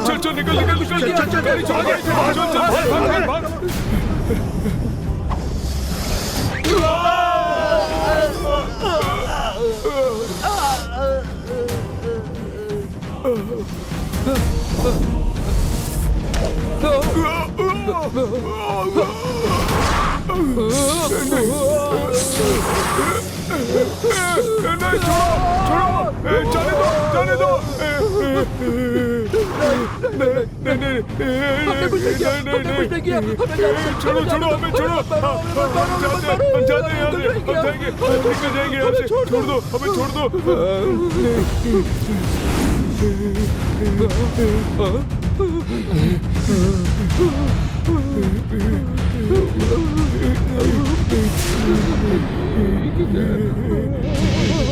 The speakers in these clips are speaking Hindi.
चल चल निकल निकल निकल गाड़ी चल नहीं छोड़ो जाने दो छोड़ो हमें छोड़ो निकल जाएंगे यहाँ से छोड़ दो हमें छोड़ दो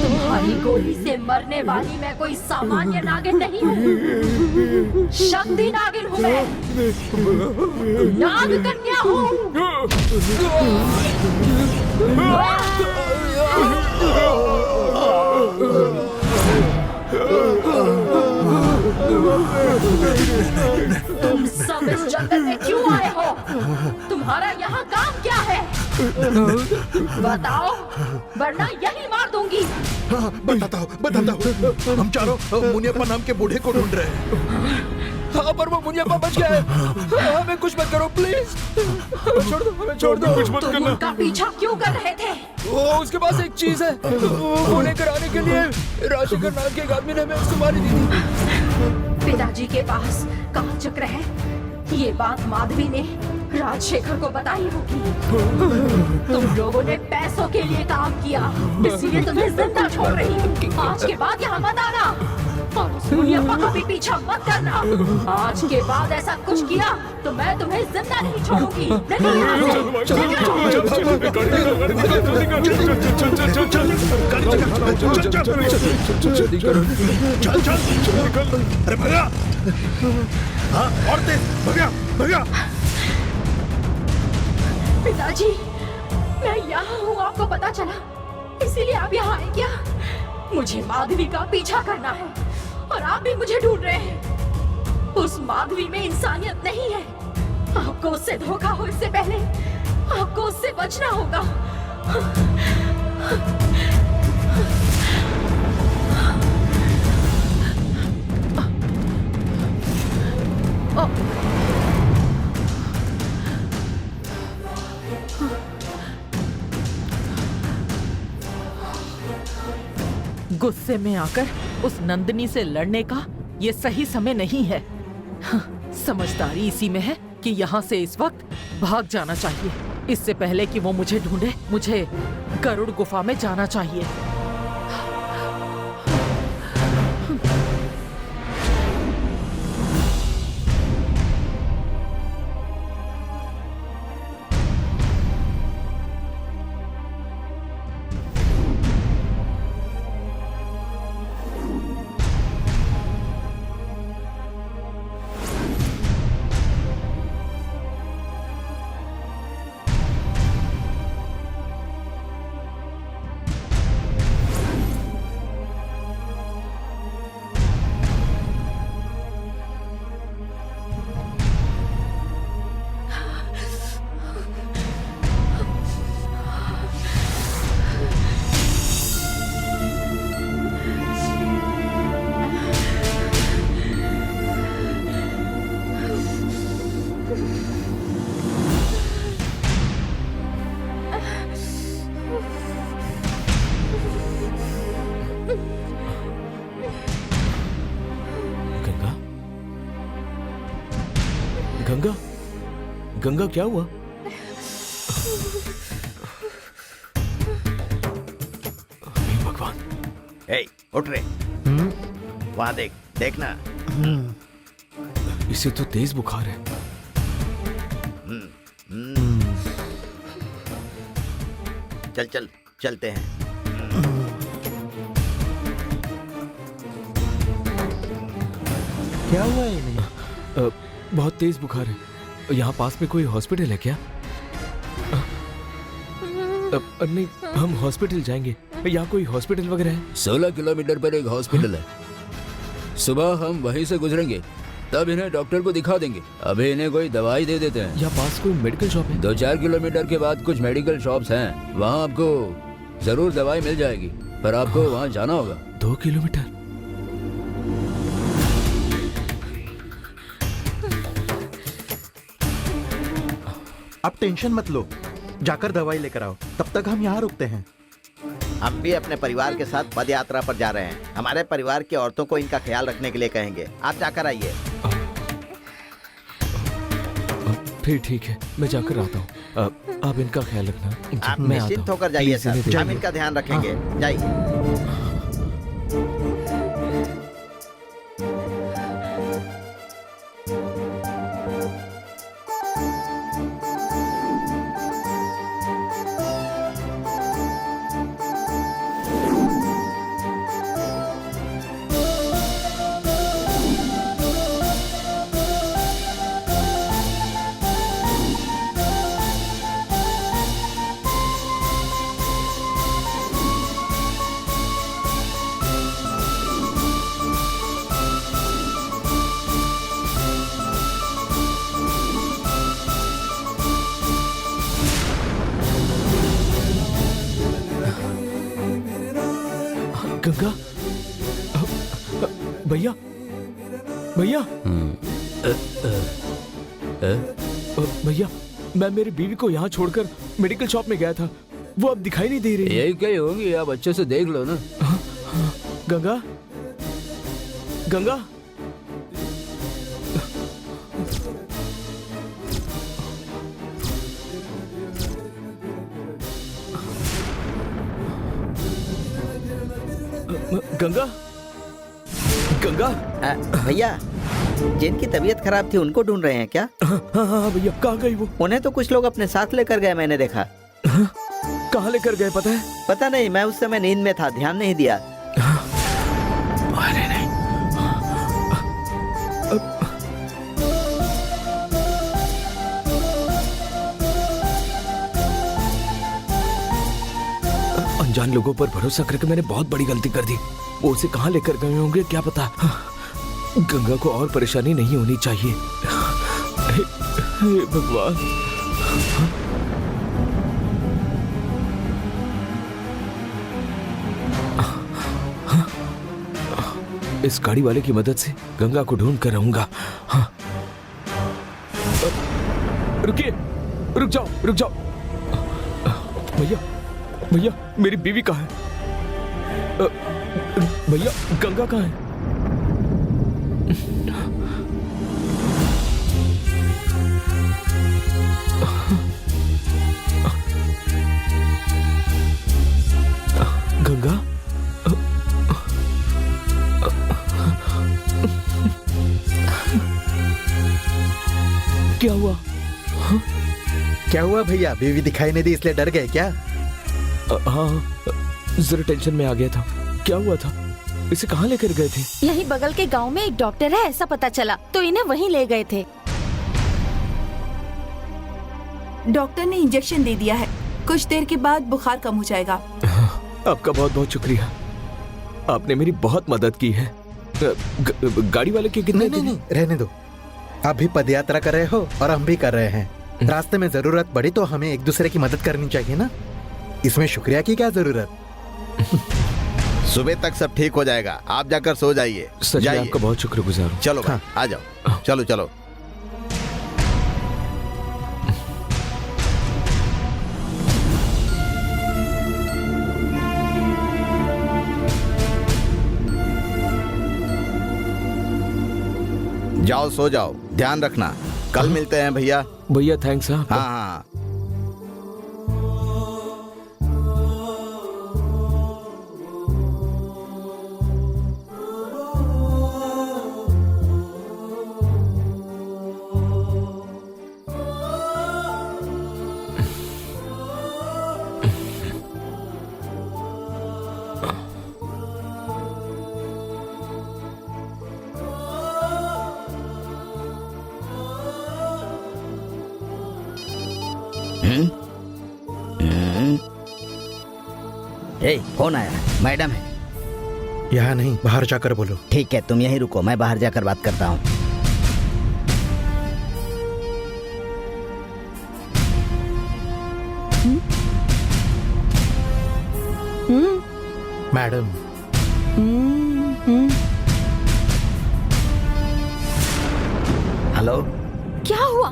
तुम्हारी गोली से मरने वाली मैं कोई सामान्य नागिन नहीं हूँ। शक्ति नागिन हूँ मैं, नाग कन्या हूँ। तुम सब इस जंगल में क्यों आए हो? तुम्हारा यहाँ काम क्या है? बताओ, वरना यही मार दूंगी। बताता हूँ हम चारों मुनियप्पा नाम के बूढ़े को ढूंढ रहे हैं। हाँ पर वो मुनियप्पा बच गया है। हमें कुछ मत करो प्लीज, हमें छोड़ दो कुछ मत तुम करना। उनका पीछा क्यों कर रहे थे? वो उसके पास एक चीज है, वो लेकर आने के लिए राजशेखर नाम के एक आदमी ने हमें सुपारी दी थी। पिताजी के पास कहाँ चक्र है? ये बात माधवी ने राजशेखर को बताई होगी। तुम लोगों ने पैसों के लिए काम किया, इसलिए तुम्हें जिंदा छोड़ रही हूँ। आज के बाद यहाँ मत आना और उस मुनियप्पा का भी पीछा मत करना। आज के बाद ऐसा कुछ किया तो मैं तुम्हें जिंदा नहीं छोड़ूंगी। निकलो यहाँ से। अरे भगा, हाँ और तेज भगा। पिताजी, मैं यहाँ हूँ, आपको पता चला, इसीलिए आप यहाँ आए क्या? मुझे माधवी का पीछा करना है और आप भी मुझे ढूंढ रहे हैं। उस माधवी में इंसानियत नहीं है। आपको उससे धोखा हो इससे पहले आपको उससे बचना होगा। गुस्से में आकर उस नंदिनी से लड़ने का ये सही समय नहीं है। समझदारी इसी में है कि यहाँ से इस वक्त भाग जाना चाहिए। इससे पहले कि वो मुझे ढूंढे, मुझे गरुड़ गुफा में जाना चाहिए। गंगा क्या हुआ? भगवान। उठ रहे, वहां देखना। इसे तो तेज बुखार है। चलते हैं। क्या हुआ इन्हें? बहुत तेज बुखार है। यहाँ पास में कोई हॉस्पिटल है क्या? नहीं, हम हॉस्पिटल जाएंगे। यहाँ कोई हॉस्पिटल वगैरह है? 16 किलोमीटर पर एक हॉस्पिटल है। सुबह हम वहीं से गुजरेंगे, तब इन्हें डॉक्टर को दिखा देंगे। अभी इन्हें कोई दवाई दे देते हैं। यहाँ पास कोई मेडिकल शॉप है? 2-4 किलोमीटर के बाद कुछ मेडिकल शॉप्स हैं, वहाँ आपको जरूर दवाई मिल जाएगी, पर आपको वहाँ जाना होगा। 2 किलोमीटर? आप टेंशन मत लो, जाकर दवाई लेकर आओ, तब तक हम यहाँ रुकते हैं। हम भी अपने परिवार के साथ पद यात्रा पर जा रहे हैं। हमारे परिवार की औरतों को इनका ख्याल रखने के लिए कहेंगे। आप जाकर आइए। फिर ठीक है, मैं जाकर आता हूँ। आप इनका ख्याल रखना। आप मैं आता निश्चिंत हूँ। होकर जाइए प्लीज इन्हें सर, देखिए। हम इनका ध्यान रखेंगे। जाइए। गंगा, भैया, भैया, भैया, मैं मेरी बीवी को यहाँ छोड़कर मेडिकल शॉप में गया था, वो अब दिखाई नहीं दे रही है। यही कहीं होंगी, आप अच्छे से देख लो ना। गंगा, गंगा, गंगा, गंगा। भैया, जिनकी तबीयत खराब थी उनको ढूंढ रहे हैं क्या? हाँ भैया, कहाँ गई वो? उन्हें तो कुछ लोग अपने साथ लेकर गए, मैंने देखा। कहाँ लेकर गए पता है? पता नहीं, मैं उस समय नींद में था, ध्यान नहीं दिया। अरे नहीं। अनजान लोगों पर भरोसा करके मैंने बहुत बड़ी गलती कर दी। वो उसे कहाँ लेकर गए होंगे क्या पता। गंगा को और परेशानी नहीं होनी चाहिए। हे भगवान। इस गाड़ी वाले की मदद से गंगा को ढूंढ कर रहूंगा। हाँ। रुकिए, रुक जाओ, रुक जाओ। भैया, भैया, मेरी बीवी कहाँ है? भैया, गंगा कहाँ है? गंगा, क्या हुआ? क्या हुआ भैया, बीवी दिखाई नहीं दी इसलिए डर गए क्या? हाँ, जरा टेंशन में आ गया था। क्या हुआ था? इसे कहाँ लेकर गए थे? यही बगल के गांव में एक डॉक्टर है ऐसा पता चला, तो इन्हें वहीं ले गए थे। डॉक्टर ने इंजेक्शन दे दिया है, कुछ देर के बाद बुखार कम हो जाएगा। आपका बहुत बहुत शुक्रिया, आपने मेरी बहुत मदद की है। गाड़ी वाले के कितने? नहीं, रहने दो। आप भी पदयात्रा कर रहे हो और हम भी कर रहे हैं। रास्ते में जरूरत पड़ी तो हमें एक दूसरे की मदद करनी चाहिए ना, इसमें शुक्रिया की क्या जरूरत। सुबह तक सब ठीक हो जाएगा, आप जाकर सो जाइए। सच में आपका बहुत शुक्रगुजार हूँ। चलो भाई, आ जाओ, चलो चलो। जाओ सो जाओ, ध्यान रखना, कल मिलते हैं भैया। भैया थैंक्स। हाँ हाँ। फोन आया, मैडम है। यहाँ नहीं, बाहर जाकर बोलो। ठीक है, तुम यहीं रुको, मैं बाहर जाकर बात करता हूँ। Madam, hello. क्या हुआ?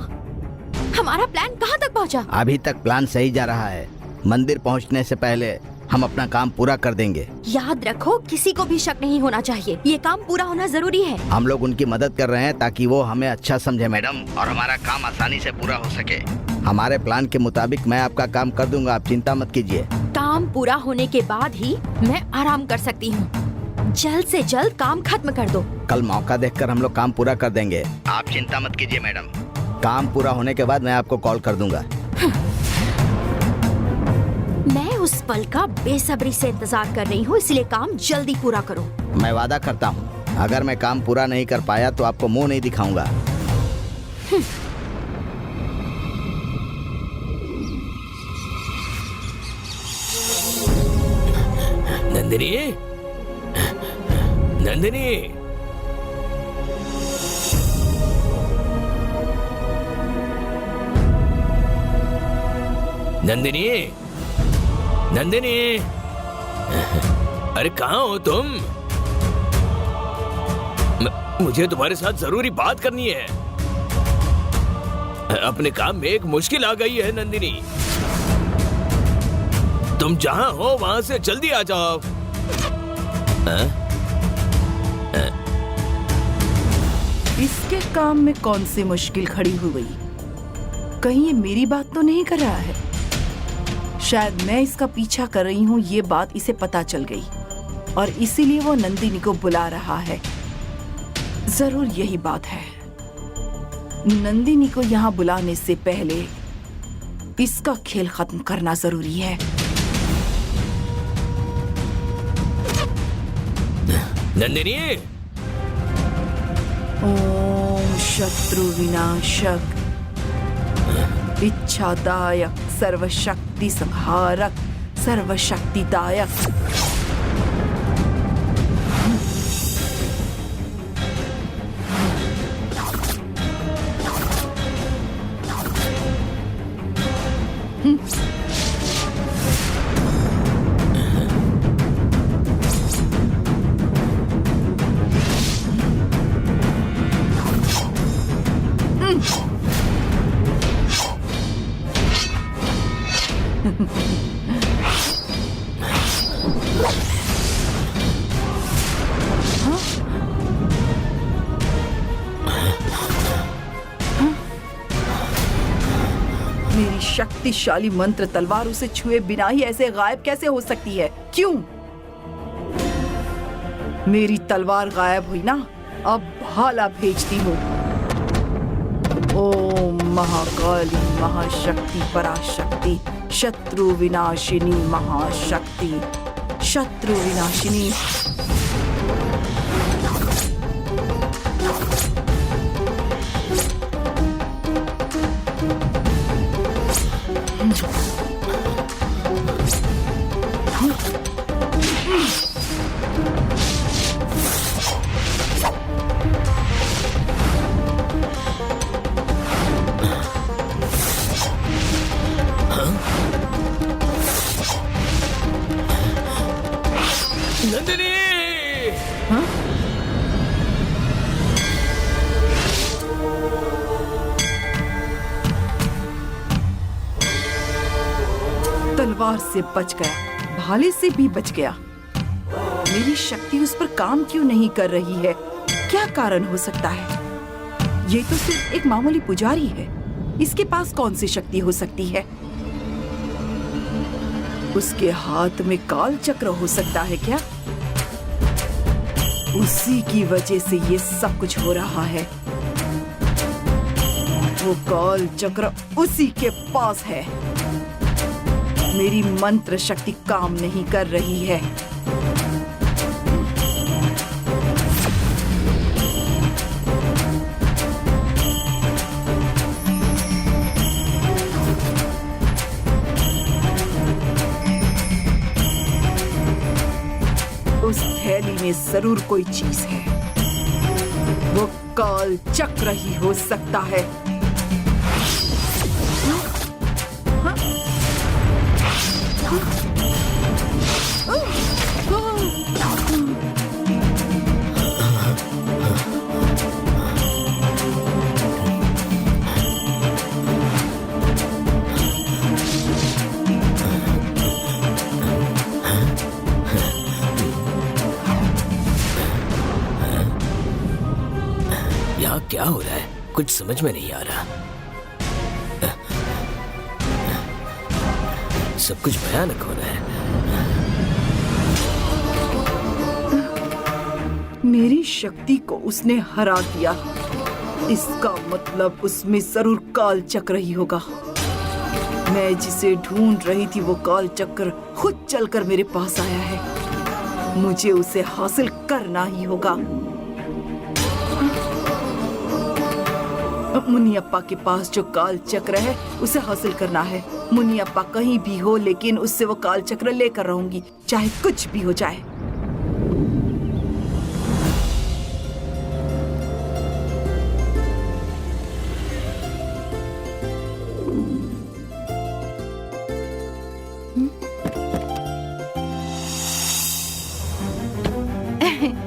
हमारा प्लान कहाँ तक पहुँचा? अभी तक प्लान सही जा रहा है। मंदिर पहुँचने से पहले हम अपना काम पूरा कर देंगे। याद रखो, किसी को भी शक नहीं होना चाहिए। ये काम पूरा होना जरूरी है। हम लोग उनकी मदद कर रहे हैं ताकि वो हमें अच्छा समझे मैडम, और हमारा काम आसानी से पूरा हो सके। हमारे प्लान के मुताबिक मैं आपका काम कर दूंगा, आप चिंता मत कीजिए। काम पूरा होने के बाद ही मैं आराम कर सकती हूँ। जल्द से जल्द काम खत्म कर दो। कल मौका देखकर हम लोग काम पूरा कर देंगे, आप चिंता मत कीजिए मैडम। काम पूरा होने के बाद मैं आपको कॉल कर दूंगा। मैं उस पल का बेसब्री से इंतजार कर रही हूँ, इसलिए काम जल्दी पूरा करो। मैं वादा करता हूँ, अगर मैं काम पूरा नहीं कर पाया तो आपको मुंह नहीं दिखाऊंगा। नंदिनी, नंदिनी, नंदिनी, नंदिनी, अरे कहाँ हो तुम? मुझे तुम्हारे साथ जरूरी बात करनी है। अपने काम में एक मुश्किल आ गई है नंदिनी। तुम जहां हो वहां से जल्दी आ जाओ। इसके काम में कौन सी मुश्किल खड़ी हुई? कहीं ये मेरी बात तो नहीं कर रहा है? शायद मैं इसका पीछा कर रही हूँ, ये बात इसे पता चल गई और इसीलिए वो नंदिनी को बुला रहा है। जरूर यही बात है। नंदिनी को यहाँ बुलाने से पहले इसका खेल खत्म करना जरूरी है। नंदिनी, ओम शत्रु विनाशक, इच्छादायक, सर्वशक्ति संहारक, सर्वशक्तिदायक। मेरी शक्तिशाली मंत्र तलवार उसे छुए बिना ही ऐसे गायब कैसे हो सकती है? क्यों? मेरी तलवार गायब हुई ना, अब भाला भेजती हूँ। ओम महाकाली महाशक्ति पराशक्ति, शत्रु विनाशिनी महाशक्ति, शत्रु विनाशिनी। नंदिनी, तलवार से बच गया, भाले से भी बच गया। मेरी शक्ति उस पर काम क्यों नहीं कर रही है? क्या कारण हो सकता है? ये तो सिर्फ एक मामूली पुजारी है, इसके पास कौन सी शक्ति हो सकती है? उसके हाथ में काल चक्र हो सकता है क्या? उसी की वजह से ये सब कुछ हो रहा है। वो काल चक्र उसी के पास है। मेरी मंत्र शक्ति काम नहीं कर रही है। उस थैली में जरूर कोई चीज है। वो काल चक्र ही हो सकता है। यहाँ क्या हो रहा है? कुछ समझ में नहीं आ रहा। सब कुछ भयानक हो रहा है। मेरी शक्ति को उसने हरा दिया। इसका मतलब उसमें जरूर काल चक्र ही होगा। मैं जिसे ढूंढ रही थी वो काल चक्र खुद चलकर मेरे पास आया है। मुझे उसे हासिल करना ही होगा। मुनियप्पा के पास जो काल चक्र है उसे हासिल करना है। मुनियप्पा कहीं भी हो लेकिन उससे वो काल चक्र लेकर रहूंगी, चाहे कुछ भी हो जाए।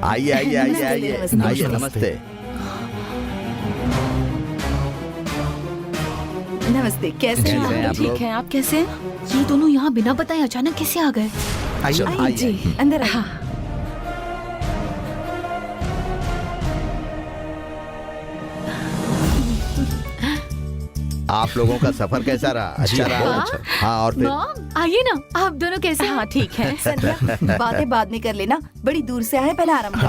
आइए आइए आइए आइए नमस्ते, आइए, नमस्ते। नमस्ते, कैसे हैं कैसे हैं आप? आप लोग? ठीक है, आप कैसे हैं? ये दोनों यहाँ बिना बताए अचानक कैसे आ गए? आइए आइए जी, अंदर आइए। आप लोगों का सफर कैसा रहा? अच्छा रहा? हाँ। हाँ, और फिर मॉम, आइए ना। आप दोनों कैसे हैं? हाँ ठीक है। संध्या, बातें बाद में कर लेना। बड़ी दूर से आए, पहले आराम करो।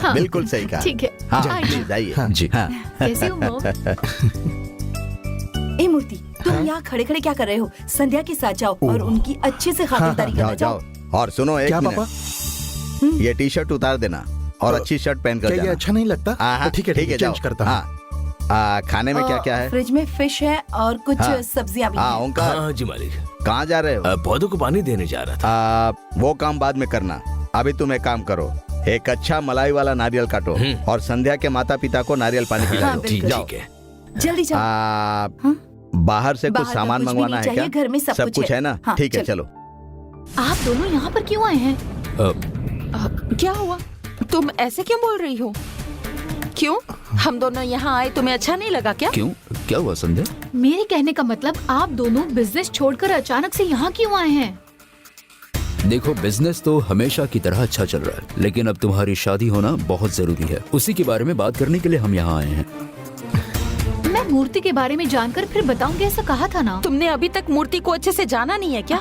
हाँ, बिल्कुल सही कहा। ठीक है। हाँ, आइए। प्लीज आइए। जी। हाँ। कैसे हो मॉम? ए मूर्ति, तुम यहाँ खड़े खड़े क्या कर रहे हो? संध्या के साथ जाओ और उनकी अच्छे से खातिरदारी करना। जाओ और सुनो, एक क्या मिनट। पापा? ये टी शर्ट उतार देना और अच्छी शर्ट पहन कर क्या ये जाना। अच्छा नहीं लगता? हाँ, तो ठीक है जाओ। चेंज करता हूँ। हाँ। खाने में क्या क्या है? फ्रिज में फिश है और कुछ हाँ। सब्जियां भी हाँ, हैं। ओंकार, हाँ जी मालिक। कहाँ जा रहे हो? पौधों को पानी देने जा रहा था। वो काम बाद में करना। अभी तुम एक काम करो, एक अच्छा मलाई वाला नारियल काटो और संध्या के माता पिता को नारियल पानी पिलाओ। हाँ, बिल्कुल। जाओ। ठीक है। जल्दी जाओ। बाहर से कुछ बाहर का सामान कुछ भी मंगवाना नहीं है क्या? चाहिए, घर में सब कुछ है है। ना? हाँ, ठीक है, चलो। आप दोनों यहाँ पर क्यों आए हैं? क्या हुआ? तुम ऐसे क्यों बोल रही हो? क्यों? हम दोनों यहाँ आए, तुम्हें अच्छा नहीं लगा क्या? क्यों? क्या हुआ संध्या? मेरे कहने का मतलब आप दोनों बिजनेस छोड़कर अचानक से यहाँ क्यों आए हैं? देखो, बिजनेस तो हमेशा की तरह अच्छा चल रहा है, लेकिन अब तुम्हारी शादी होना बहुत जरूरी है। उसी के बारे में बात करने के लिए हम यहाँ आए हैं। मैं मूर्ति के बारे में जानकर फिर बताऊंगी, ऐसा कहा था ना? तुमने अभी तक मूर्ति को अच्छे से जाना नहीं है क्या?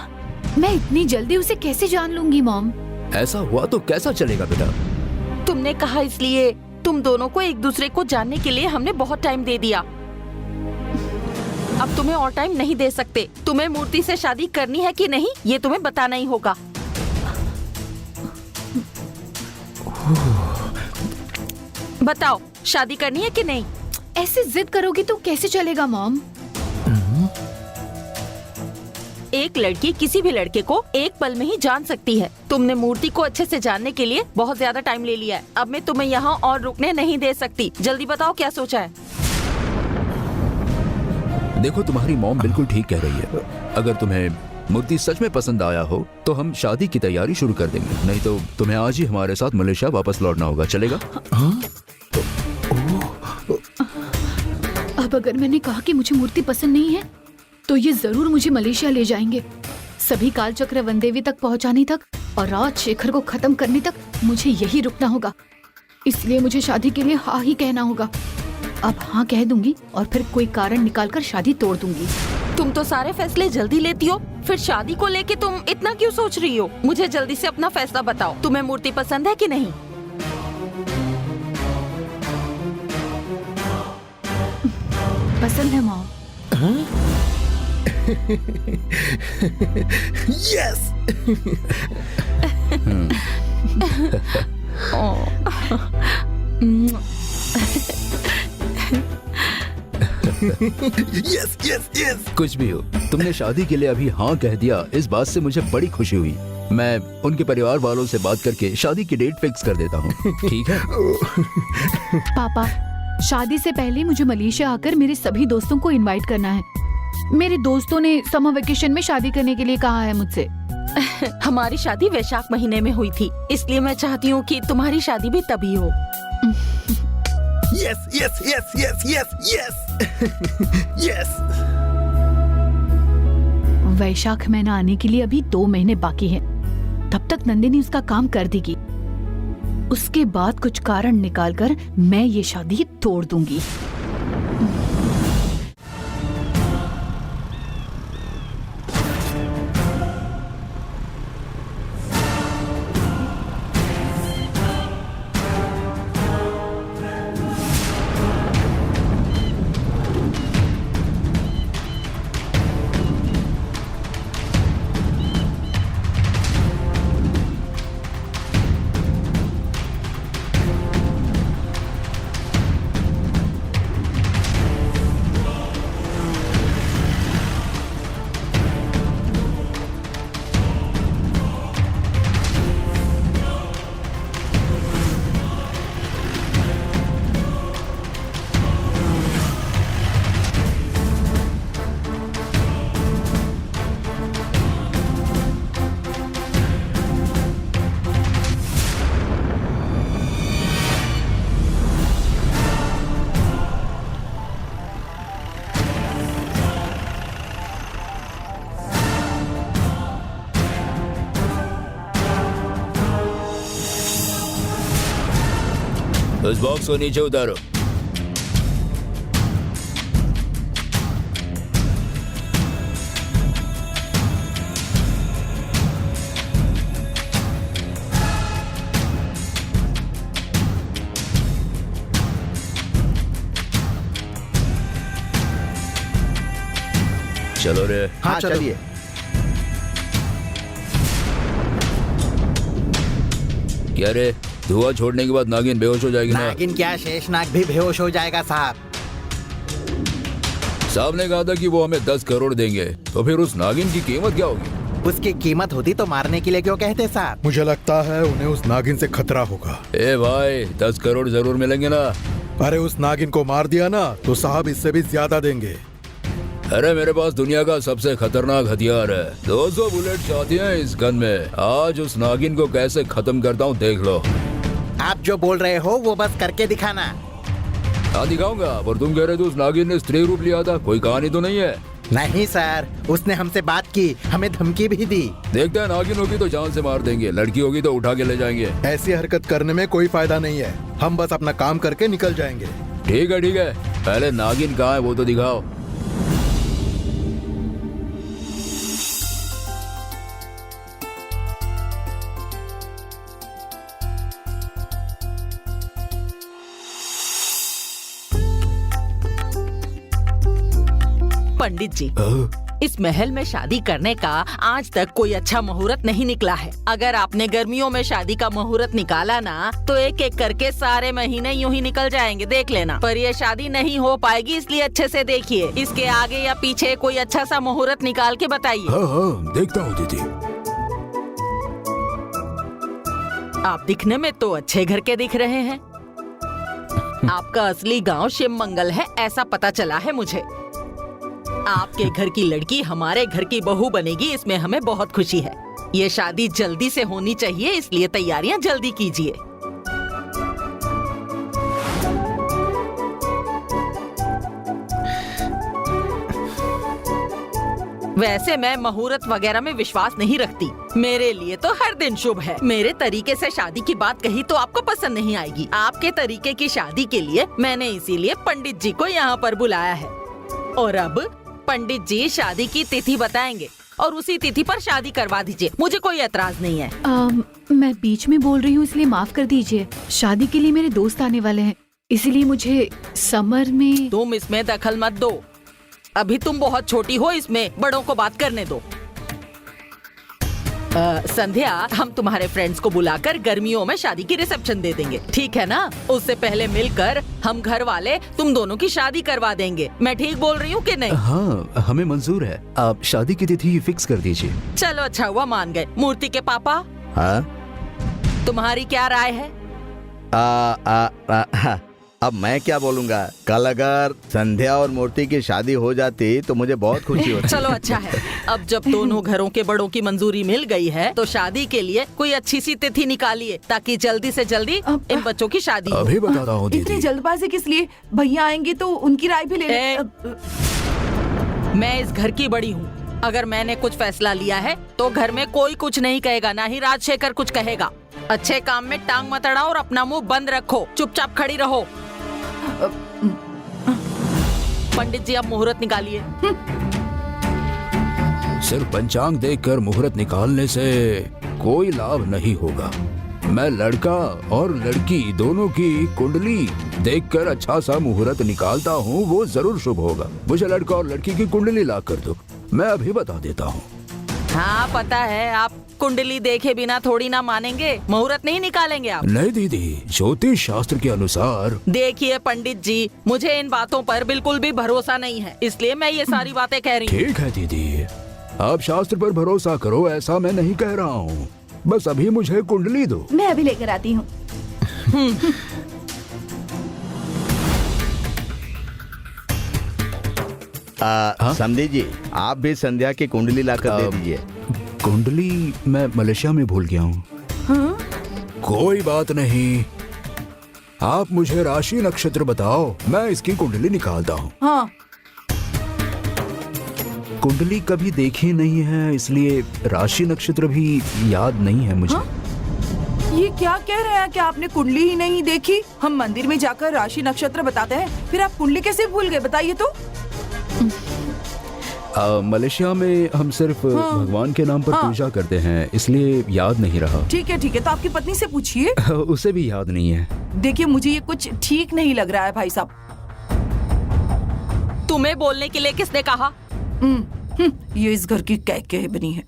मैं इतनी जल्दी उसे कैसे जान लूंगी मॉम? ऐसा हुआ तो कैसा चलेगा बेटा? तुमने कहा इसलिए तुम दोनों को एक दूसरे को जानने के लिए हमने बहुत टाइम दे दिया। अब तुम्हें और टाइम नहीं दे सकते। तुम्हें मूर्ति से शादी करनी है कि नहीं, ये तुम्हें बताना ही होगा। बताओ, शादी करनी है कि नहीं? ऐसे जिद करोगी तो कैसे चलेगा मॉम? एक लड़की किसी भी लड़के को एक पल में ही जान सकती है। तुमने मूर्ति को अच्छे से जानने के लिए बहुत ज्यादा टाइम ले लिया है। अब मैं तुम्हें यहाँ और रुकने नहीं दे सकती। जल्दी बताओ क्या सोचा है। देखो, तुम्हारी मॉम बिल्कुल ठीक कह रही है। अगर तुम्हें मूर्ति सच में पसंद आया हो तो हम शादी की तैयारी शुरू कर देंगे, नहीं तो तुम्हें आज ही हमारे साथ मलेशिया वापस लौटना होगा। चलेगा? अब अगर मैंने कहा कि मुझे मूर्ति पसंद नहीं है तो ये जरूर मुझे मलेशिया ले जाएंगे। सभी कालचक्र वनदेवी तक पहुंचाने तक और राजशेखर को खत्म करने तक मुझे यही रुकना होगा। इसलिए मुझे शादी के लिए हाँ ही कहना होगा। अब हाँ कह दूंगी और फिर कोई कारण निकालकर शादी तोड़ दूंगी। तुम तो सारे फैसले जल्दी लेती हो, फिर शादी को लेके तुम इतना क्यों सोच रही हो? मुझे जल्दी से अपना फैसला बताओ। तुम्हें मूर्ति पसंद है कि नहीं? पसंद है mom. Yes. Yes yes yes. कुछ भी हो, तुमने शादी के लिए अभी हाँ कह दिया, इस बात से मुझे बड़ी खुशी हुई। मैं उनके परिवार वालों से बात करके शादी की डेट फिक्स कर देता हूँ, ठीक है? पापा, शादी से पहले मुझे मलेशिया आकर मेरे सभी दोस्तों को इनवाइट करना है। मेरे दोस्तों ने समर वेकेशन में शादी करने के लिए कहा है मुझसे। हमारी शादी वैशाख महीने में हुई थी, इसलिए मैं चाहती हूँ कि तुम्हारी शादी भी तभी हो। Yes yes yes yes yes yes yes. Vaishakh महीना आने के लिए अभी 2 महीने बाकी हैं। तब तक नंदिनी उसका काम कर देगी। उसके बाद कुछ कारण निकालकर मैं ये शादी तोड़ दूंगी। उस बॉक्स को नीचे उतारो। चलो रे। हाँ चलिए। क्या रे, धुआं छोड़ने के बाद नागिन बेहोश हो जाएगी ना? नागिन क्या, शेषनाग भी बेहोश हो जाएगा साहब। साहब ने कहा था कि वो हमें 10 करोड़ देंगे, तो फिर उस नागिन की कीमत क्या होगी? उसकी कीमत होती तो मारने के लिए क्यों कहते साहब? मुझे लगता है उन्हें उस नागिन से खतरा होगा। ए भाई, 10 करोड़ जरूर मिलेंगे ना? अरे उस नागिन को मार दिया ना तो साहब इससे भी ज्यादा देंगे। अरे मेरे पास दुनिया का सबसे खतरनाक हथियार है, 200 बुलेट चाहती हैं इस गन में। आज उस नागिन को कैसे खत्म करता हूँ देख लो। आप जो बोल रहे हो वो बस करके दिखाना। हाँ दिखाऊंगा, पर तुम कह रहे थे उस नागिन ने स्त्री रूप लिया था, कोई कहानी तो नहीं है? नहीं सर, उसने हमसे बात की, हमें धमकी भी दी। देखते हैं, नागिन होगी तो जान से मार देंगे, लड़की होगी तो उठा के ले जाएंगे। ऐसी हरकत करने में कोई फायदा नहीं है, हम बस अपना काम करके निकल जाएंगे। ठीक है, पहले नागिन कहाँ है वो तो दिखाओ। पंडित जी, इस महल में शादी करने का आज तक कोई अच्छा मुहूर्त नहीं निकला है। अगर आपने गर्मियों में शादी का मुहूर्त निकाला ना तो एक एक करके सारे महीने यूं ही निकल जाएंगे, देख लेना। पर ये शादी नहीं हो पाएगी, इसलिए अच्छे से देखिए। इसके आगे या पीछे कोई अच्छा सा मुहूर्त निकाल के बताइए। हाँ, देखता हूँ दीदी। आप दिखने में तो अच्छे घर के दिख रहे हैं। आपका असली गांव शिव मंगल है, ऐसा पता चला है मुझे। आपके घर की लड़की हमारे घर की बहू बनेगी, इसमें हमें बहुत खुशी है। ये शादी जल्दी से होनी चाहिए, इसलिए तैयारियां जल्दी कीजिए। वैसे मैं मुहूर्त वगैरह में विश्वास नहीं रखती, मेरे लिए तो हर दिन शुभ है। मेरे तरीके से शादी की बात कही तो आपको पसंद नहीं आएगी। आपके तरीके की शादी के लिए मैंने इसीलिए पंडित जी को यहाँ पर बुलाया है। और अब पंडित जी शादी की तिथि बताएंगे और उसी तिथि पर शादी करवा दीजिए, मुझे कोई एतराज नहीं है। मैं बीच में बोल रही हूँ, इसलिए माफ कर दीजिए। शादी के लिए मेरे दोस्त आने वाले हैं, इसलिए मुझे समर में। तुम इसमें दखल मत दो, अभी तुम बहुत छोटी हो, इसमें बड़ों को बात करने दो। संध्या, हम तुम्हारे फ्रेंड्स को बुलाकर गर्मियों में शादी की रिसेप्शन दे देंगे, ठीक है ना? उससे पहले मिलकर हम घर वाले तुम दोनों की शादी करवा देंगे। मैं ठीक बोल रही हूँ कि नहीं? हाँ, हमें मंजूर है। आप शादी की तिथि फिक्स कर दीजिए। चलो अच्छा हुआ मान गए। मूर्ति के पापा, हाँ? तुम्हारी क्या राय है? अब मैं क्या बोलूँगा? कल अगर संध्या और मूर्ति की शादी हो जाती तो मुझे बहुत खुशी होती। चलो अच्छा है, अब जब दोनों घरों के बड़ों की मंजूरी मिल गई है तो शादी के लिए कोई अच्छी सी तिथि निकालिए ताकि जल्दी से जल्दी इन बच्चों की शादी हो। अभी बताता हूँ इतनी दीदी। जल्दबाजी किस लिए? भैया आएंगे तो उनकी राय भी ले ले। मैं इस घर की बड़ी हूँ, अगर मैंने कुछ फैसला लिया है तो घर में कोई कुछ नहीं कहेगा, ना ही राजशेखर कुछ कहेगा। अच्छे काम में टांग मत अड़ाओ और अपना मुंह बंद रखो, चुपचाप खड़ी रहो। पंडित जी, आप मुहूर्त निकालिए। सिर्फ पंचांग देखकर मुहूर्त निकालने से कोई लाभ नहीं होगा। मैं लड़का और लड़की दोनों की कुंडली देखकर अच्छा सा मुहूर्त निकालता हूँ, वो जरूर शुभ होगा। मुझे लड़का और लड़की की कुंडली ला कर दो, मैं अभी बता देता हूँ। हाँ पता है, आप कुंडली देखे बिना थोड़ी ना मानेंगे, मुहूर्त नहीं निकालेंगे आप। नहीं दीदी, ज्योतिष शास्त्र के अनुसार। देखिए पंडित जी, मुझे इन बातों पर बिल्कुल भी भरोसा नहीं है, इसलिए मैं ये सारी बातें कह रही हूँ। ठीक है दीदी, आप शास्त्र पर भरोसा करो, ऐसा मैं नहीं कह रहा हूँ। बस अभी मुझे कुंडली दो। मैं अभी लेकर आती हूँ। समधी जी, आप भी संध्या की कुंडली लाकर दे दीजिए। कुंडली मैं मलेशिया में भूल गया हूँ। कोई बात नहीं, आप मुझे राशि नक्षत्र बताओ, मैं इसकी कुंडली निकालता हूँ। हाँ। कुंडली कभी देखी नहीं है, इसलिए राशि नक्षत्र भी याद नहीं है मुझे। ये क्या कह रहे हैं कि आपने कुंडली ही नहीं देखी? हम मंदिर में जाकर राशि नक्षत्र बताते हैं, फिर आप कुंडली कैसे भूल गए, बताइए तो। मलेशिया में हम सिर्फ भगवान के नाम पर पूजा करते हैं, इसलिए याद नहीं रहा। ठीक है, तो आपकी पत्नी से पूछिए। उसे भी याद नहीं है। देखिए, मुझे ये कुछ ठीक नहीं लग रहा है भाई साहब। तुम्हें बोलने के लिए किसने कहा? ये इस घर की कह बनी है।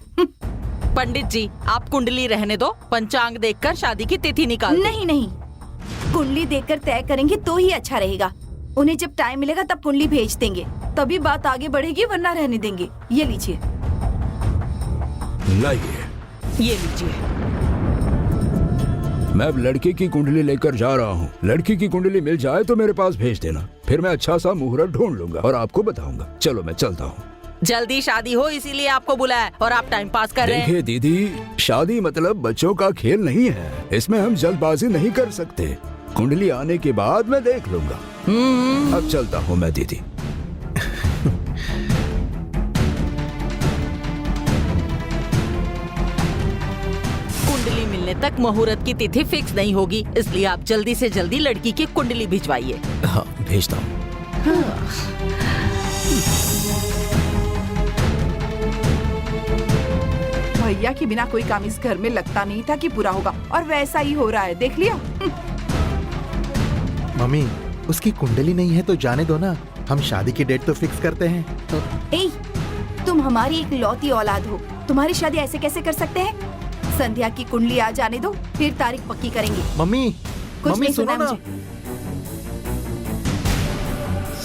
पंडित जी, आप कुंडली रहने दो, पंचांग देखकर शादी की तिथि निकाल। नहीं, कुंडली देखकर तय करेंगे तो ही अच्छा रहेगा। उन्हें जब टाइम मिलेगा तब कुंडली भेज देंगे, तभी बात आगे बढ़ेगी, वरना रहने देंगे। ये लीजिए। लाइए। ये लीजिए। मैं अब लड़की की कुंडली लेकर जा रहा हूँ। लड़की की कुंडली मिल जाए तो मेरे पास भेज देना, फिर मैं अच्छा सा मुहूर्त ढूंढ लूंगा और आपको बताऊंगा। चलो मैं चलता हूँ। जल्दी शादी हो इसीलिए आपको बुलाया और आप टाइम पास कर रहे हैं। देखिए दीदी, शादी मतलब बच्चों का खेल नहीं है, इसमें हम जल्दबाजी नहीं कर सकते। कुंडली आने के बाद मैं देख लूंगा। अब चलता हूँ मैं दीदी। कुंडली मिलने तक मुहूर्त की तिथि फिक्स नहीं होगी, इसलिए आप जल्दी से जल्दी लड़की की कुंडली भिजवाइए। हाँ, भेजता हूँ। भैया के बिना कोई काम इस घर में लगता नहीं था कि पूरा होगा, और वैसा ही हो रहा है, देख लिया। मम्मी, उसकी कुंडली नहीं है तो जाने दो ना, हम शादी की डेट तो फिक्स करते हैं। ए, तुम हमारी एक लौती औलाद हो, तुम्हारी शादी ऐसे कैसे कर सकते हैं? संध्या की कुंडली आ जाने दो, फिर तारीख पक्की करेंगे। मम्मी, कुछ मम्मी नहीं सुनो सुना ना। मुझे।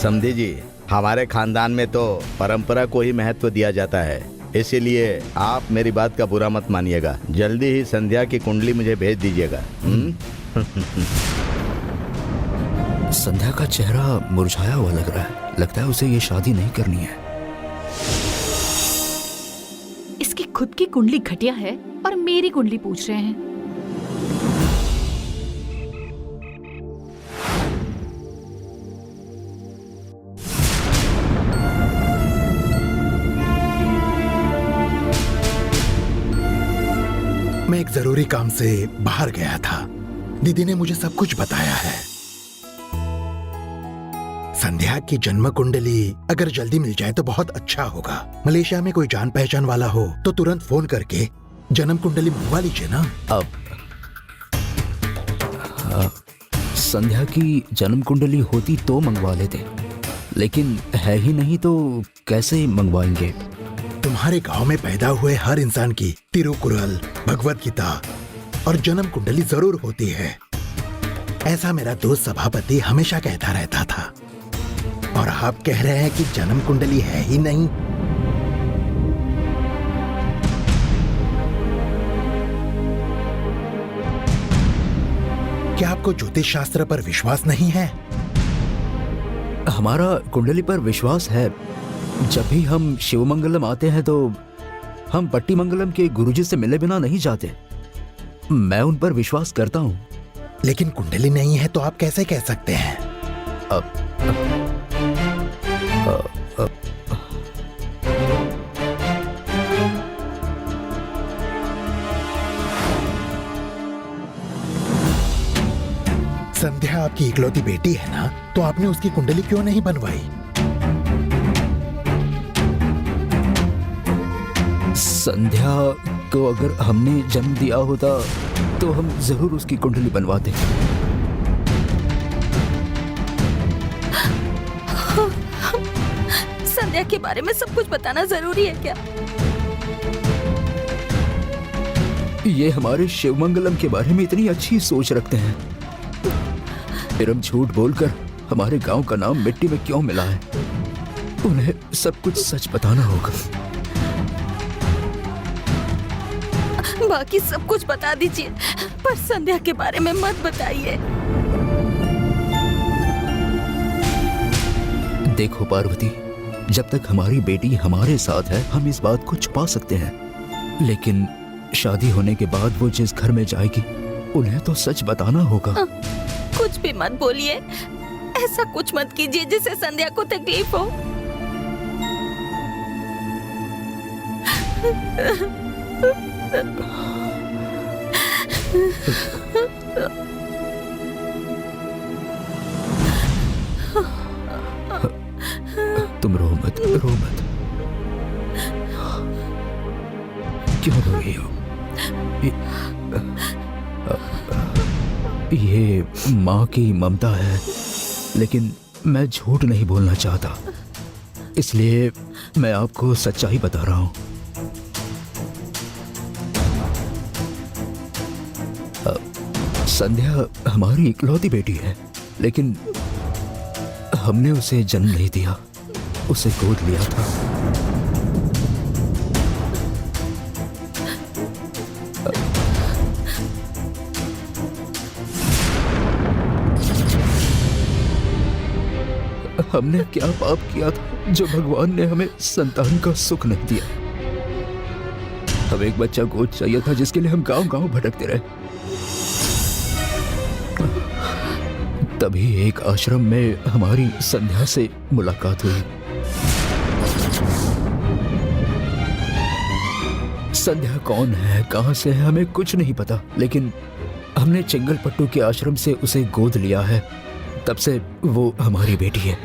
समधी जी, हमारे खानदान में तो परंपरा को ही महत्व दिया जाता है, इसीलिए आप मेरी बात का बुरा मत मानिएगा। जल्दी ही संध्या की कुंडली मुझे भेज दीजिएगा। संध्या का चेहरा मुरझाया हुआ लग रहा है, लगता है उसे ये शादी नहीं करनी है। इसकी खुद की कुंडली घटिया है और मेरी कुंडली पूछ रहे हैं। मैं एक जरूरी काम से बाहर गया था, दीदी ने मुझे सब कुछ बताया है। संध्या की जन्म कुंडली अगर जल्दी मिल जाए तो बहुत अच्छा होगा। मलेशिया में कोई जान पहचान वाला हो तो तुरंत फोन करके जन्म कुंडली मंगवा लीजिए ना। अब संध्या की जन्म कुंडली होती तो मंगवा लेते, लेकिन है ही नहीं तो कैसे मंगवाएंगे? तुम तुम्हारे गांव में पैदा हुए हर इंसान की तिरुकुरल, भगवत गीता और जन्म कुंडली जरूर होती है, ऐसा मेरा दोस्त सभापति हमेशा कहता रहता था। और आप कह रहे हैं कि जन्म कुंडली है ही नहीं। क्या आपको ज्योतिष शास्त्र पर विश्वास नहीं है? हमारा कुंडली पर विश्वास है। जब भी हम शिवमंगलम आते हैं तो हम पट्टी मंगलम के गुरुजी से मिले बिना नहीं जाते। मैं उन पर विश्वास करता हूँ। लेकिन कुंडली नहीं है तो आप कैसे कह सकते हैं? संध्या आपकी इकलौती बेटी है ना, तो आपने उसकी कुंडली क्यों नहीं बनवाई? संध्या को अगर हमने जन्म दिया होता तो हम जरूर उसकी कुंडली बनवाते। संध्या के बारे में सब कुछ बताना जरूरी है क्या? ये हमारे शिवमंगलम के बारे में इतनी अच्छी सोच रखते हैं, फिर हम झूठ बोलकर हमारे गांव का नाम मिट्टी में क्यों मिला है? उन्हें सब कुछ सच बताना होगा। बाकी सब कुछ बता दीजिए, पर संध्या के बारे में मत बताइए। देखो पार्वती, जब तक हमारी बेटी हमारे साथ है हम इस बात को छुपा सकते हैं, लेकिन शादी होने के बाद वो जिस घर में जाएगी उन्हें तो सच बताना होगा। कुछ भी मत बोलिए, ऐसा कुछ मत कीजिए जिससे संध्या को तकलीफ हो। तुम रो मत, रो मत। क्यों रो रही हो? ये माँ की ममता है, लेकिन मैं झूठ नहीं बोलना चाहता, इसलिए मैं आपको सच्चाई बता रहा हूँ। संध्या हमारी इकलौती बेटी है, लेकिन हमने उसे जन्म नहीं दिया, उसे गोद लिया था। हमने क्या पाप किया था जो भगवान ने हमें संतान का सुख नहीं दिया? हमें एक बच्चा गोद चाहिए था जिसके लिए हम गांव-गांव भटकते रहे। तभी एक आश्रम में हमारी संध्या से मुलाकात हुई। संध्या कौन है, कहां से है, हमें कुछ नहीं पता, लेकिन हमने चेंगलपट्टू के आश्रम से उसे गोद लिया है। तब से वो हमारी बेटी है।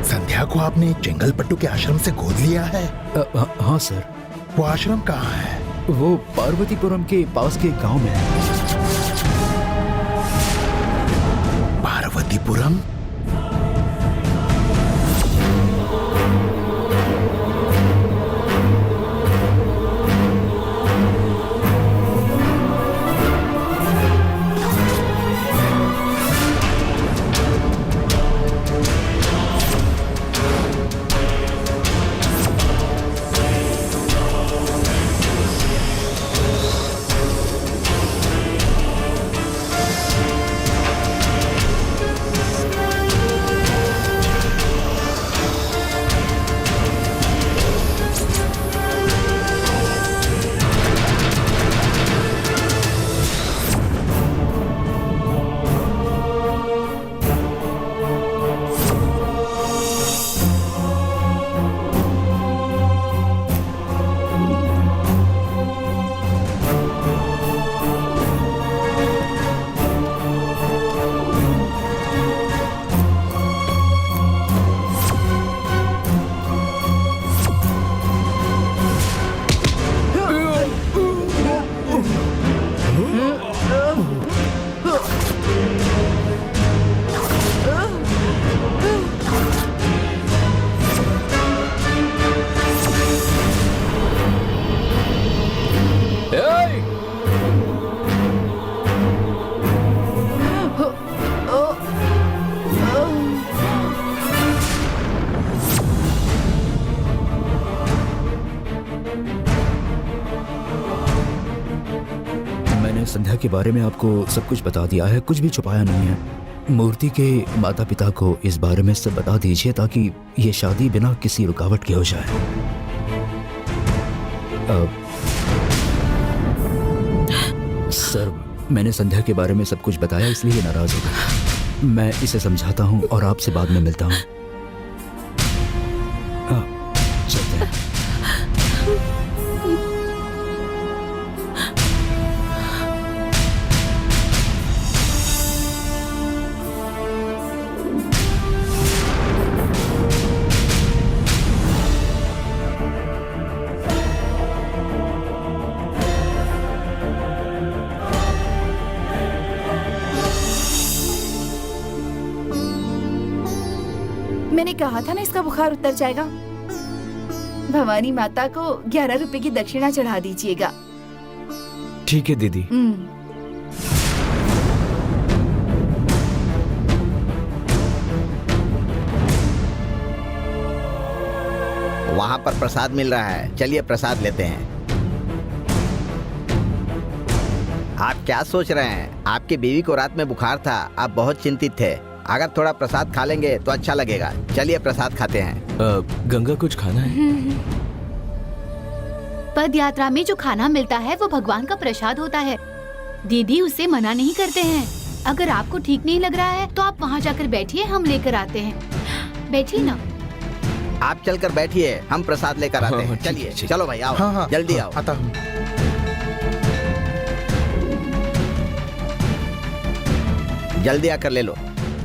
संध्या को आपने चेंगलपट्टू के आश्रम से गोद लिया है? हाँ सर। वो आश्रम कहाँ है? वो पार्वतीपुरम के पास के गांव में है। पार्वतीपुरम? मैंने संध्या के बारे में आपको सब कुछ बता दिया है, कुछ भी छुपाया नहीं है। मूर्ति के माता पिता को इस बारे में सब बता दीजिए ताकि ये शादी बिना किसी रुकावट के हो जाए। सर, मैंने संध्या के बारे में सब कुछ बताया इसलिए नाराज हो गया। मैं इसे समझाता हूँ और आपसे बाद में मिलता हूँ। चलते हैं। मैंने कहा था ना इसका बुखार उतर जाएगा। भवानी माता को 11 रुपए की दक्षिणा चढ़ा दीजिएगा। ठीक है दीदी। वहाँ पर प्रसाद मिल रहा है, चलिए प्रसाद लेते हैं। आप क्या सोच रहे हैं? आपकी बीवी को रात में बुखार था, आप बहुत चिंतित थे। अगर थोड़ा प्रसाद खा लेंगे तो अच्छा लगेगा। चलिए प्रसाद खाते हैं। गंगा कुछ खाना है? पद यात्रा में जो खाना मिलता है वो भगवान का प्रसाद होता है। दीदी उसे मना नहीं करते हैं। अगर आपको ठीक नहीं लग रहा है तो आप वहाँ जाकर बैठिए, हम लेकर आते हैं। बैठिए ना। आप चलकर बैठिए, हम प्रसाद लेकर आते हैं। चलिए चलो भाई आओ। हाँ, जल्दी आओ। आता हूँ। जल्दी आकर ले लो।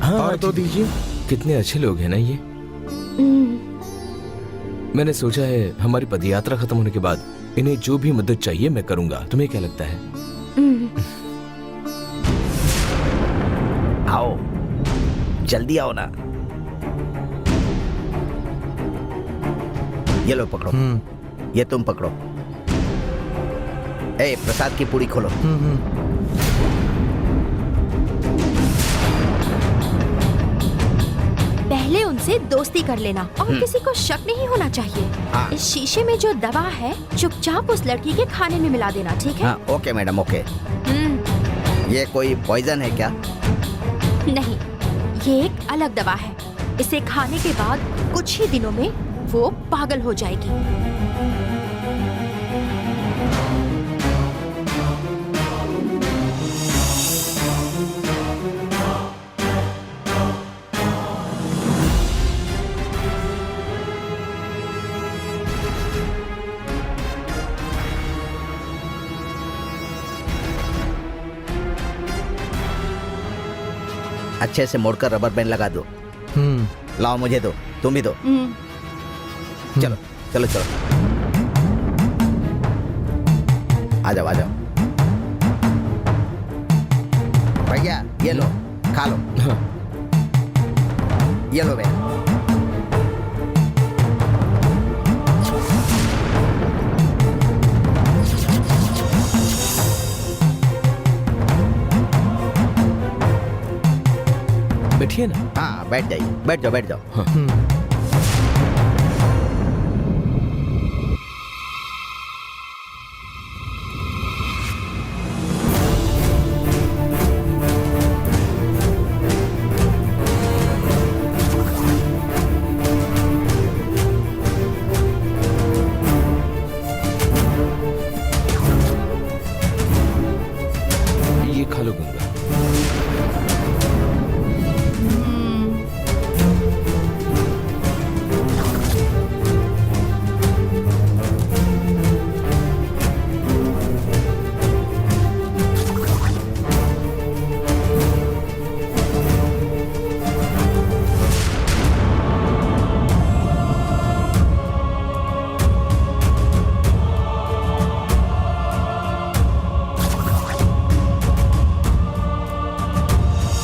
हाँ, और तो दीजिए। कितने अच्छे लोग हैं ना ये। मैंने सोचा है हमारी पदयात्रा खत्म होने के बाद इन्हें जो भी मदद चाहिए मैं करूंगा। तुम्हें क्या लगता है? आओ, जल्दी आओ ना। ये लो पकड़ो। ये तुम पकड़ो। ए, प्रसाद की पूरी खोलो। पहले उनसे दोस्ती कर लेना और किसी को शक नहीं होना चाहिए। हाँ। इस शीशे में जो दवा है चुपचाप उस लड़की के खाने में मिला देना, ठीक है? हाँ, ओके मैडम, ओके। ये कोई पॉइजन है क्या? नहीं, ये एक अलग दवा है। इसे खाने के बाद कुछ ही दिनों में वो पागल हो जाएगी। अच्छे से मोड़कर रबर बैंड लगा दो। लाओ, मुझे दो, तुम भी दो। चलो चलो चलो, आ जाओ आ जाओ। भैया ये लो, खा लो। ये लो भैया। बैठिए ना। हाँ, बैठ जाइए, बैठ जाओ बैठ जाओ। हाँ। ये खा लो गंगा।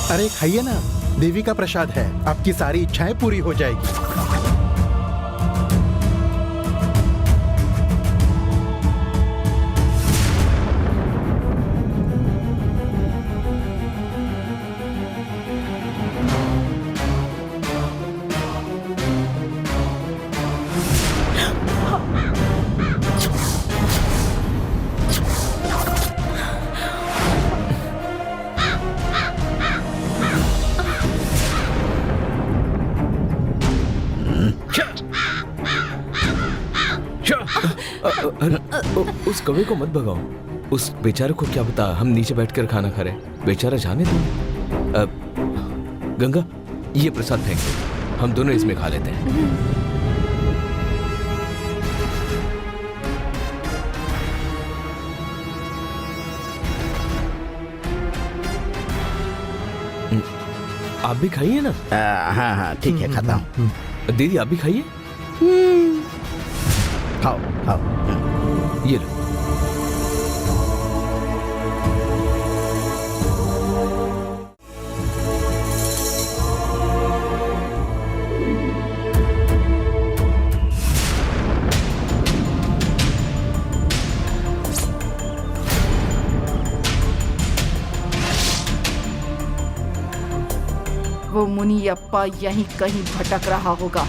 अरे खाइए ना, देवी का प्रसाद है, आपकी सारी इच्छाएं पूरी हो जाएगी। उस कौवे को मत भगाओ। उस बेचारे को क्या पता हम नीचे बैठकर खाना खा रहे। बेचारा जाने दो। गंगा, ये प्रसाद फेंक दो, हम दोनों इसमें खा लेते हैं। आप भी खाइए ना। हाँ हाँ ठीक है, खाता हूँ। दीदी आप भी खाइए। खाओ खाओ। ये लो। वो मुनियप्पा यहीं कहीं भटक रहा होगा।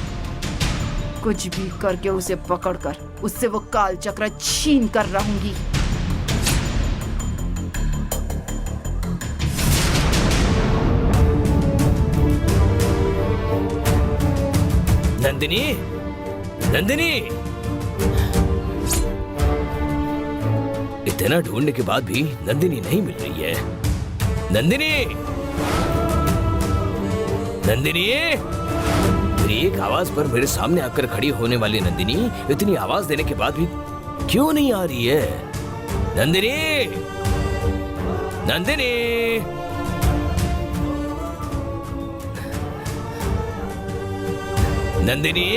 कुछ भी करके उसे पकड़कर उससे वो काल चक्र छीन कर रहूंगी। नंदिनी, नंदिनी, इतना ढूंढने के बाद भी नंदिनी नहीं मिल रही है। नंदिनी, नंदिनी, मेरी एक आवाज पर मेरे सामने आकर खड़ी होने वाली नंदिनी इतनी आवाज देने के बाद भी क्यों नहीं आ रही है? नंदिनी, नंदिनी, नंदिनी,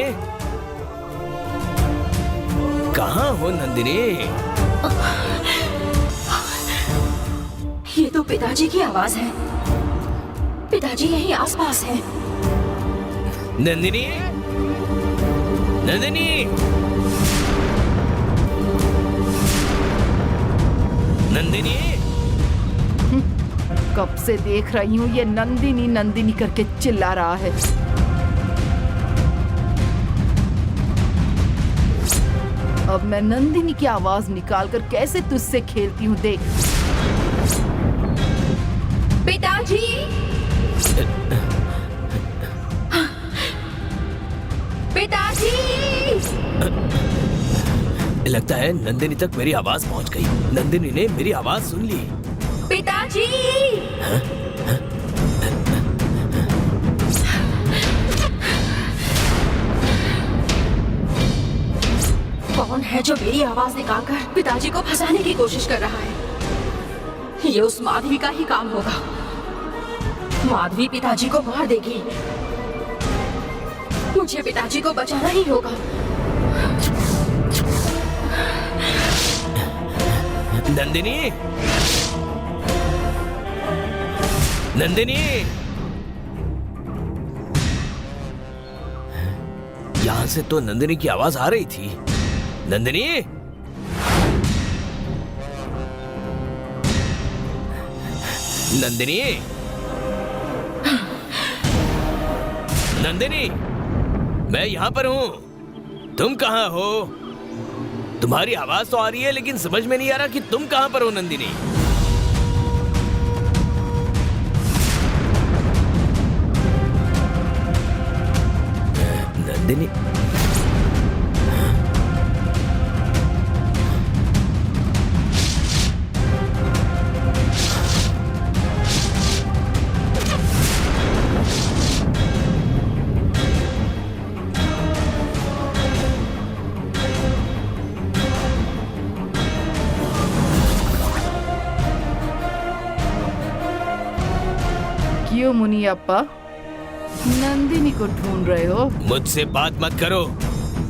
कहाँ हो नंदिनी? ये तो पिताजी की आवाज है। पिताजी यहीं आसपास हैं। नंदिनी, नंदिनी, नंदिनी, कब से देख रही हूँ ये नंदिनी नंदिनी करके चिल्ला रहा है। अब मैं नंदिनी की आवाज निकालकर कैसे तुझसे खेलती हूँ, देख। पिताजी, पिताजी, लगता है नंदिनी तक मेरी आवाज पहुंच गई। नंदिनी ने मेरी आवाज सुन ली। पिताजी, कौन है जो मेरी आवाज निकालकर पिताजी को फंसाने की कोशिश कर रहा है? ये उस माधवी का ही काम होगा। माधवी पिताजी को मार देगी। मुझे पिताजी को बचाना ही होगा। नंदिनी, नंदिनी, यहां से तो नंदिनी की आवाज आ रही थी। नंदिनी, नंदिनी, नंदिनी, मैं यहाँ पर हूँ। तुम कहाँ हो? तुम्हारी आवाज तो आ रही है लेकिन समझ में नहीं आ रहा कि तुम कहाँ पर हो नंदिनी। नंदिनी, क्यों मुनियप्पा नंदिनी को ढूंढ रहे हो? मुझसे बात मत करो।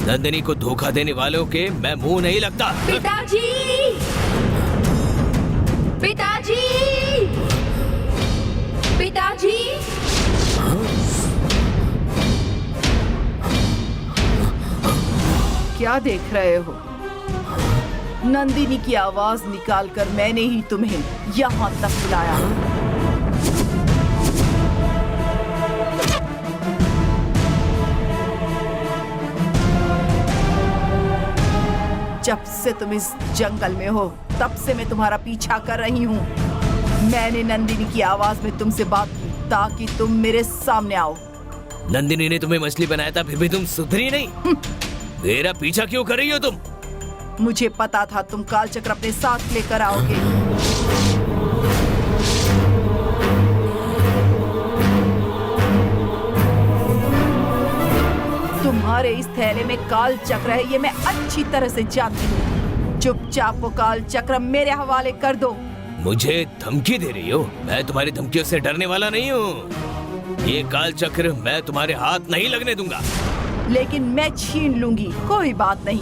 नंदिनी को धोखा देने वालों के मैं मुंह नहीं लगता। पिताजी, पिताजी, पिताजी, क्या देख रहे हो? नंदिनी की आवाज निकालकर मैंने ही तुम्हें यहाँ तक बुलाया। जब से तुम इस जंगल में हो तब से मैं तुम्हारा पीछा कर रही हूँ। मैंने नंदिनी की आवाज में तुमसे बात की ताकि तुम मेरे सामने आओ। नंदिनी ने तुम्हें मछली बनाया था फिर भी तुम सुधरी नहीं। मेरा पीछा क्यों कर रही हो तुम? मुझे पता था तुम काल चक्र अपने साथ लेकर आओगे। तुम्हारे इस थैले में काल चक्र है, ये मैं अच्छी तरह से जानती हूँ। चुपचाप वो काल चक्र मेरे हवाले कर दो। मुझे धमकी दे रही हो? मैं तुम्हारी धमकियों से डरने वाला नहीं हूँ। ये काल चक्र मैं तुम्हारे हाथ नहीं लगने दूंगा। लेकिन मैं छीन लूंगी, कोई बात नहीं।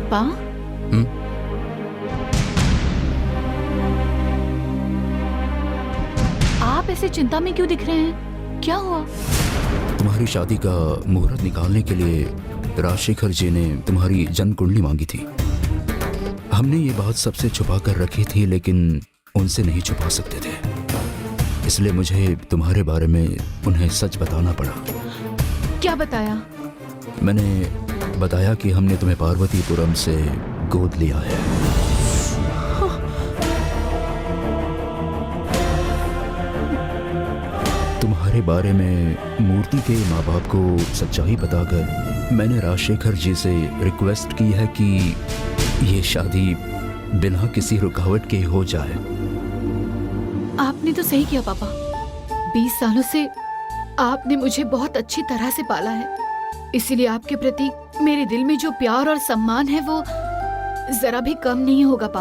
पा? आप ऐसे चिंता में क्यों दिख रहे हैं? क्या हुआ? तुम्हारी शादी का मुहूर्त निकालने के लिए राजशेखर जी ने तुम्हारी जन्म कुंडली मांगी थी। हमने ये बात सबसे छुपा कर रखी थी, लेकिन उनसे नहीं छुपा सकते थे, इसलिए मुझे तुम्हारे बारे में उन्हें सच बताना पड़ा। क्या बताया? मैंने बताया कि हमने तुम्हें पार्वतीपुरम से गोद लिया है। तुम्हारे बारे में मूर्ति के माँ बाप को सच्चाई बताकर मैंने राजशेखर जी से रिक्वेस्ट की है कि ये शादी बिना किसी रुकावट के हो जाए। आपने तो सही किया पापा। 20 सालों से आपने मुझे बहुत अच्छी तरह से पाला है, इसीलिए आपके प्रति मेरे दिल में जो प्यार और सम्मान है वो जरा भी कम नहीं होगा पा।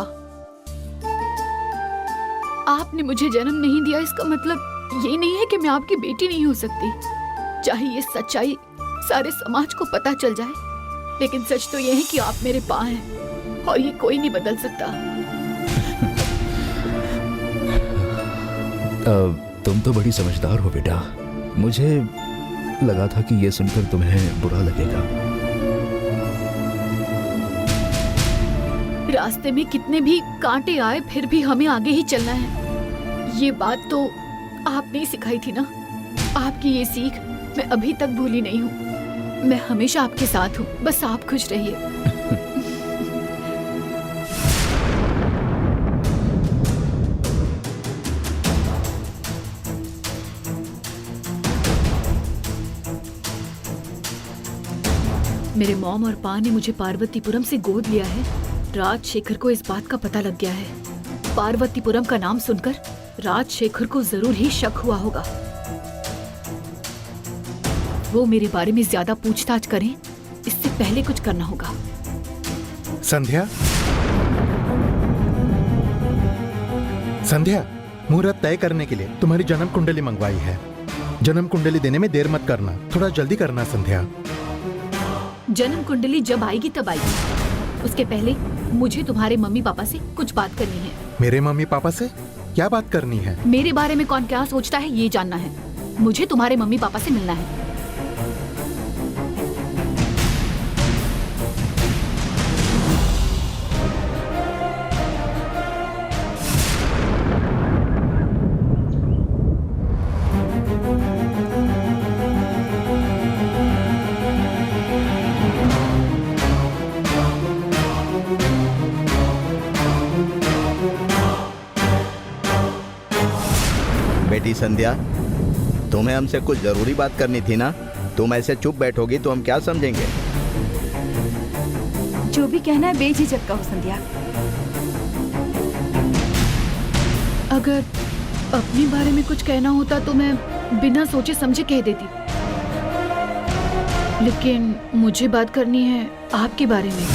आपने मुझे जन्म नहीं दिया, इसका मतलब ये नहीं है कि मैं आपकी बेटी नहीं हो सकती। चाहे ये सच्चाई सारे समाज को पता चल जाए, लेकिन सच तो ये है कि आप मेरे पा हैं और ये कोई नहीं बदल सकता। तुम तो बड़ी समझदार हो बेटा। मुझे लगा था कि ये सुनकर तुम्हें बुरा लगेगा। रास्ते में कितने भी कांटे आए फिर भी हमें आगे ही चलना है। ये बात तो आपने ही सिखाई थी ना। आपकी ये सीख मैं अभी तक भूली नहीं हूँ। मैं हमेशा आपके साथ हूँ, बस आप खुश रहिए। मेरे मॉम और पा ने मुझे पार्वतीपुरम से गोद लिया है। राजशेखर को इस बात का पता लग गया है। पार्वतीपुरम का नाम सुनकर राजशेखर को जरूर ही शक हुआ होगा। वो मेरे बारे में ज्यादा पूछताछ करें, इससे पहले कुछ करना होगा। संध्या, संध्या, मुहूर्त तय करने के लिए तुम्हारी जन्म कुंडली मंगवाई है। जन्म कुंडली देने में देर मत करना, थोड़ा जल्दी करना संध्या। जन्म कुंडली जब आएगी तब आएगी, उसके पहले मुझे तुम्हारे मम्मी पापा से कुछ बात करनी है। मेरे मम्मी पापा से क्या बात करनी है? मेरे बारे में कौन क्या सोचता है ये जानना है। मुझे तुम्हारे मम्मी पापा से मिलना है। बेटी संध्या, तुम्हें हमसे कुछ जरूरी बात करनी थी ना। तुम ऐसे चुप बैठोगी तो हम क्या समझेंगे? जो भी कहना है बेझिझक कहो संध्या। अगर अपने बारे में कुछ कहना होता तो मैं बिना सोचे समझे कह देती, लेकिन मुझे बात करनी है आपके बारे में।